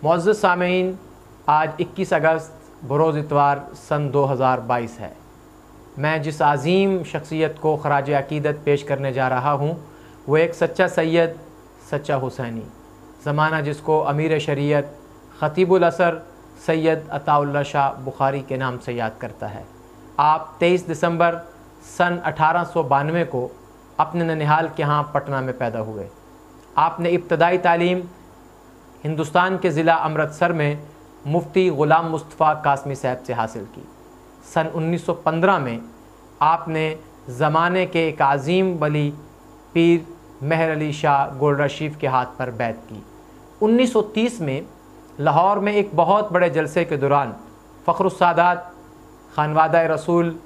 معزز سامعین، آج 21 اگست بروز اتوار سن 2022 ہے۔ میں جس عظیم شخصیت کو خراج عقیدت پیش کرنے جا رہا ہوں وہ ایک سچا سید، سچا حسینی، زمانہ جس کو امیر شریعت خطیب العصر سید عطاء اللہ شاہ بخاری کے نام سے یاد کرتا ہے۔ آپ 23 دسمبر سن 1892 کو اپنے ننیحال کے ہاں پٹنہ میں پیدا ہوئے۔ آپ نے ابتدائی تعلیم ہندوستان کے ضلع امرتسر میں مفتی غلام مصطفیٰ قاسمی صاحب سے حاصل کی۔ سن 1915 میں آپ نے زمانے کے ایک عظیم ولی پیر مہر علی شاہ گولڑا شریف کے ہاتھ پر بیعت کی۔ 1930 میں لاہور میں ایک بہت بڑے جلسے کے دوران فخر السادات خانوادہ رسول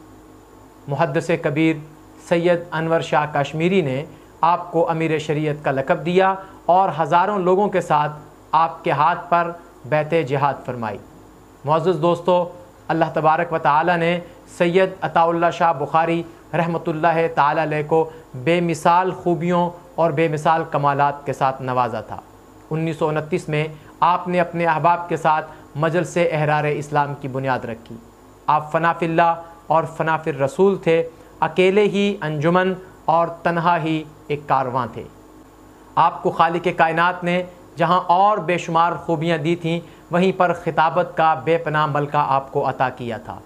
محدث کبیر سید انور شاہ کشمیری نے آپ کو امیر شریعت کا لقب دیا اور ہزاروں لوگوں کے ساتھ آپ کے ہاتھ پر بیعت جہاد فرمائی۔ معزز دوستو، اللہ تبارک و تعالی نے سید عطاء اللہ شاہ بخاری رحمۃ اللہ تعالی علیہ کو بے مثال خوبیوں اور بے مثال کمالات کے ساتھ نوازا تھا۔ 1929 میں آپ نے اپنے احباب کے ساتھ مجلس احرار اسلام کی بنیاد رکھی۔ آپ فنا فی اللہ اور فنا فی الرسول تھے، اکیلے ہی انجمن اور تنہا ہی ایک کارواں تھے۔ آپ کو خالق کائنات نے جہاں اور بے شمار خوبیاں دی تھیں، وہیں پر خطابت کا بے پناہ ملکہ آپ کو عطا کیا تھا۔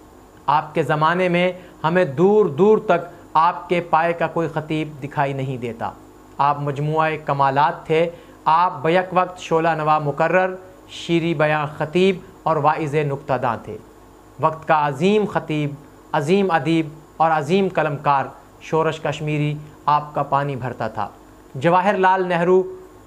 آپ کے زمانے میں ہمیں دور دور تک آپ کے پائے کا کوئی خطیب دکھائی نہیں دیتا۔ آپ مجموعہ کمالات تھے۔ آپ بیک وقت شعلہ نوا مقرر، شیریں بیاں خطیب اور واعظ نکتہ داں تھے۔ وقت کا عظیم خطیب، عظیم ادیب اور عظیم قلمکار شورش کشمیری آپ کا پانی بھرتا تھا۔ جواہر لال نہرو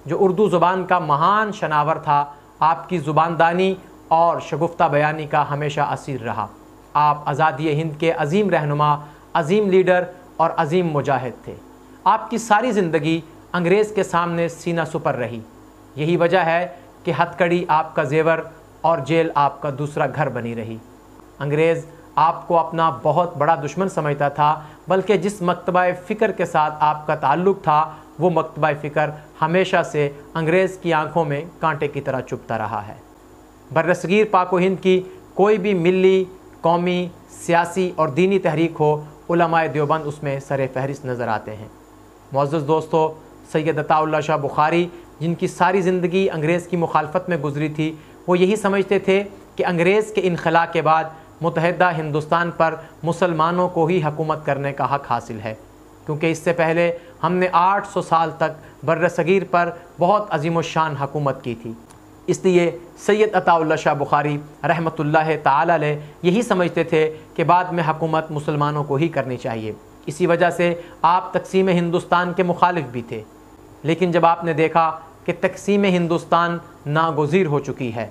جو اردو زبان کا مہان شناور تھا، آپ کی زباندانی اور شگفتہ بیانی کا ہمیشہ اسیر رہا۔ آپ آزادی ہند کے عظیم رہنما، عظیم لیڈر اور عظیم مجاہد تھے۔ آپ کی ساری زندگی انگریز کے سامنے سینہ سپر رہی۔ یہی وجہ ہے کہ ہتھ کڑی آپ کا زیور اور جیل آپ کا دوسرا گھر بنی رہی۔ انگریز آپ کو اپنا بہت بڑا دشمن سمجھتا تھا، بلکہ جس مکتبہ فکر کے ساتھ آپ کا تعلق تھا وہ مکتبہ فکر ہمیشہ سے انگریز کی آنکھوں میں کانٹے کی طرح چبھتا رہا ہے۔ برصغیر پاک و ہند کی کوئی بھی ملی، قومی، سیاسی اور دینی تحریک ہو، علماء دیوبند اس میں سر فہرست نظر آتے ہیں۔ معزز دوستو، سید عطاء اللہ شاہ بخاری جن کی ساری زندگی انگریز کی مخالفت میں گزری تھی، وہ یہی سمجھتے تھے کہ انگریز کے انخلاء کے بعد متحدہ ہندوستان پر مسلمانوں کو ہی حکومت کرنے کا حق حاصل ہے، کیونکہ اس سے پہلے ہم نے 800 سال تک برصغیر پر بہت عظیم الشان حکومت کی تھی۔ اس لیے سید عطاء اللہ شاہ بخاری رحمۃ اللہ تعالی علیہ یہی سمجھتے تھے کہ بعد میں حکومت مسلمانوں کو ہی کرنی چاہیے۔ اسی وجہ سے آپ تقسیم ہندوستان کے مخالف بھی تھے۔ لیکن جب آپ نے دیکھا کہ تقسیم ہندوستان ناگزیر ہو چکی ہے،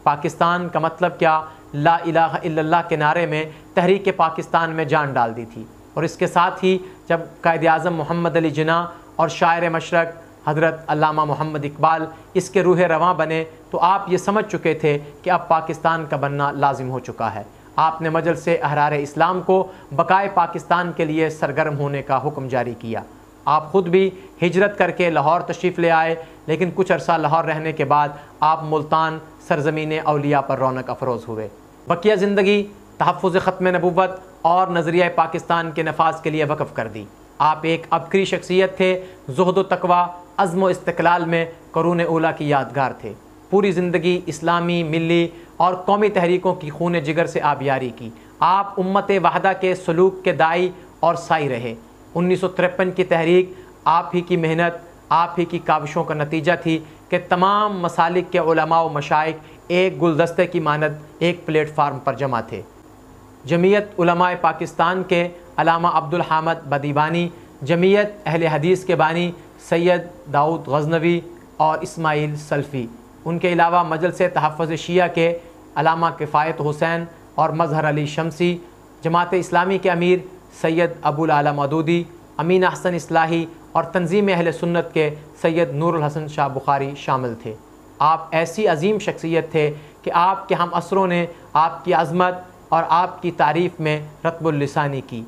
پاکستان کا مطلب کیا، لا الہ الا اللہ کے نعرے میں تحریک پاکستان میں جان ڈال دی تھی، اور اس کے ساتھ ہی جب قائد اعظم محمد علی جناح اور شاعر مشرق حضرت علامہ محمد اقبال اس کے روح رواں بنے، تو آپ یہ سمجھ چکے تھے کہ اب پاکستان کا بننا لازم ہو چکا ہے۔ آپ نے مجلس احرار اسلام کو بقائے پاکستان کے لیے سرگرم ہونے کا حکم جاری کیا۔ آپ خود بھی ہجرت کر کے لاہور تشریف لے آئے، لیکن کچھ عرصہ لاہور رہنے کے بعد آپ ملتان سرزمین اولیاء پر رونق افروز ہوئے۔ بقیہ زندگی تحفظ ختم نبوت اور نظریہ پاکستان کے نفاذ کے لیے وقف کر دی۔ آپ ایک عبقری شخصیت تھے، زہد و تقوی، عزم و استقلال میں قرون اولیٰ کی یادگار تھے۔ پوری زندگی اسلامی، ملی اور قومی تحریکوں کی خون جگر سے آبیاری کی۔ آپ امت وحدہ کے سلوک کے داعی اور سائی رہے۔ 1953 کی تحریک آپ ہی کی محنت، آپ ہی کی کاوشوں کا نتیجہ تھی کہ تمام مسالک کے علماء و مشائخ ایک گلدستے کی مانند ایک پلیٹ فارم پر جمع تھے۔ جمعیت علماء پاکستان کے علامہ عبدالحامد بدیبانی، جمعیت اہل حدیث کے بانی سید داؤد غزنوی اور اسماعیل سلفی، ان کے علاوہ مجلس تحفظ شیعہ کے علامہ کفایت حسین اور مظہر علی شمسی، جماعت اسلامی کے امیر سید ابو العلا مودودی، امین احسن اصلاحی اور تنظیم اہل سنت کے سید نور الحسن شاہ بخاری شامل تھے۔ آپ ایسی عظیم شخصیت تھے کہ آپ کے ہم عصروں نے آپ کی عظمت اور آپ کی تعریف میں رطب اللسانی کی۔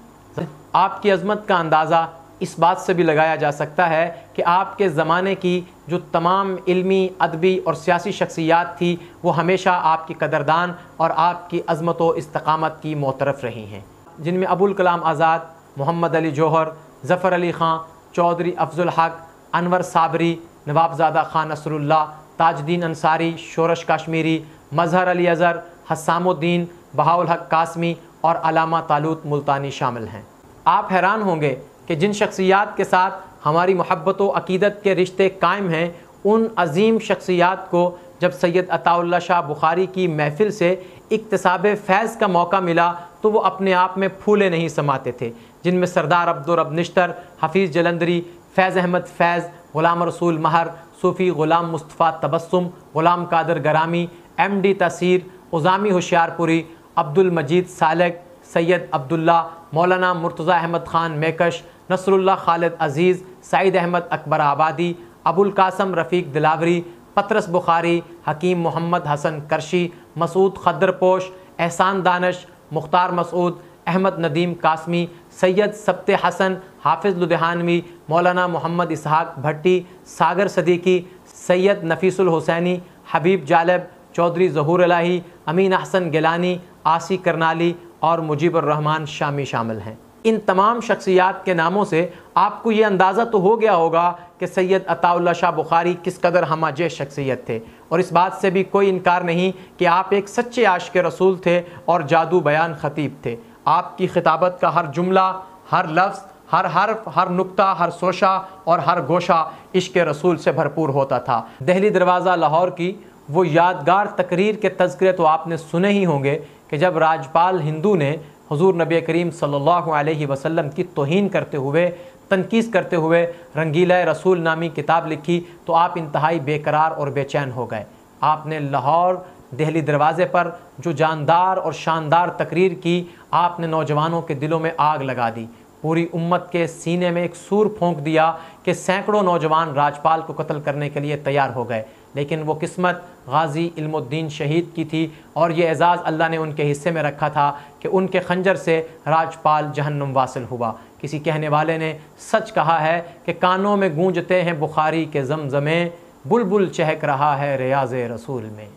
آپ کی عظمت کا اندازہ اس بات سے بھی لگایا جا سکتا ہے کہ آپ کے زمانے کی جو تمام علمی، ادبی اور سیاسی شخصیات تھی وہ ہمیشہ آپ کی قدردان اور آپ کی عظمت و استقامت کی معترف رہی ہیں، جن میں ابوالکلام آزاد، محمد علی جوہر، ظفر علی خان، چودھری افضل الحق، انور صابری، نواب زادہ خان نصر اللہ، تاج الدین انصاری، شورش کاشمیری، مظہر علی اظہر، حسام الدین، بہاءالحق قاسمی اور علامہ طالوت ملتانی شامل ہیں۔ آپ حیران ہوں گے کہ جن شخصیات کے ساتھ ہماری محبت و عقیدت کے رشتے قائم ہیں، ان عظیم شخصیات کو جب سید عطاء اللہ شاہ بخاری کی محفل سے اکتساب فیض کا موقع ملا تو وہ اپنے آپ میں پھولے نہیں سماتے تھے، جن میں سردار عبدالرب نشتر، حفیظ جلندری، فیض احمد فیض، غلام رسول مہر، صوفی غلام مصطفیٰ تبسم، غلام قادر گرامی، ایم ڈی تاثیر، عظامی ہوشیار پوری، عبد المجید سالک، سید عبداللہ، مولانا مرتضی احمد خان میکش، نصر اللہ خالد عزیز، سعید احمد اکبر آبادی، ابوالقاسم رفیق دلاوری، پطرس بخاری، حکیم محمد حسن کرشی، مسعود خدرپوش، احسان دانش، مختار مسعود، احمد ندیم قاسمی، سید سبت حسن، حافظ لدھیانوی، مولانا محمد اسحاق بھٹی، ساگر صدیقی، سید نفیس الحسینی، حبیب جالب، چودھری ظہور الہی، امین احسن گیلانی، آسی کرنالی اور مجیب الرحمن شامی شامل ہیں۔ ان تمام شخصیات کے ناموں سے آپ کو یہ اندازہ تو ہو گیا ہوگا کہ سید عطاء اللہ شاہ بخاری کس قدر ہمہ جے شخصیت تھے، اور اس بات سے بھی کوئی انکار نہیں کہ آپ ایک سچے عاشق رسول تھے اور جادو بیان خطیب تھے۔ آپ کی خطابت کا ہر جملہ، ہر لفظ، ہر حرف، ہر نقطہ، ہر سوشہ اور ہر گوشہ عشق رسول سے بھرپور ہوتا تھا۔ دہلی دروازہ لاہور کی وہ یادگار تقریر کے تذکرے تو آپ نے سنے ہی ہوں گے کہ جب راجپال ہندو نے حضور نبی کریم صلی اللہ علیہ وسلم کی توہین کرتے ہوئے، تنقید کرتے ہوئے رنگیلہ رسول نامی کتاب لکھی تو آپ انتہائی بے قرار اور بے چین ہو گئے۔ آپ نے لاہور دہلی دروازے پر جو جاندار اور شاندار تقریر کی، آپ نے نوجوانوں کے دلوں میں آگ لگا دی، پوری امت کے سینے میں ایک سور پھونک دیا کہ سینکڑوں نوجوان راجپال کو قتل کرنے کے لیے تیار ہو گئے، لیکن وہ قسمت غازی علم الدین شہید کی تھی، اور یہ اعزاز اللہ نے ان کے حصے میں رکھا تھا کہ ان کے خنجر سے راجپال جہنم واصل ہوا۔ کسی کہنے والے نے سچ کہا ہے کہ کانوں میں گونجتے ہیں بخاری کے زمزمیں، بلبل چہک رہا ہے ریاض رسول میں۔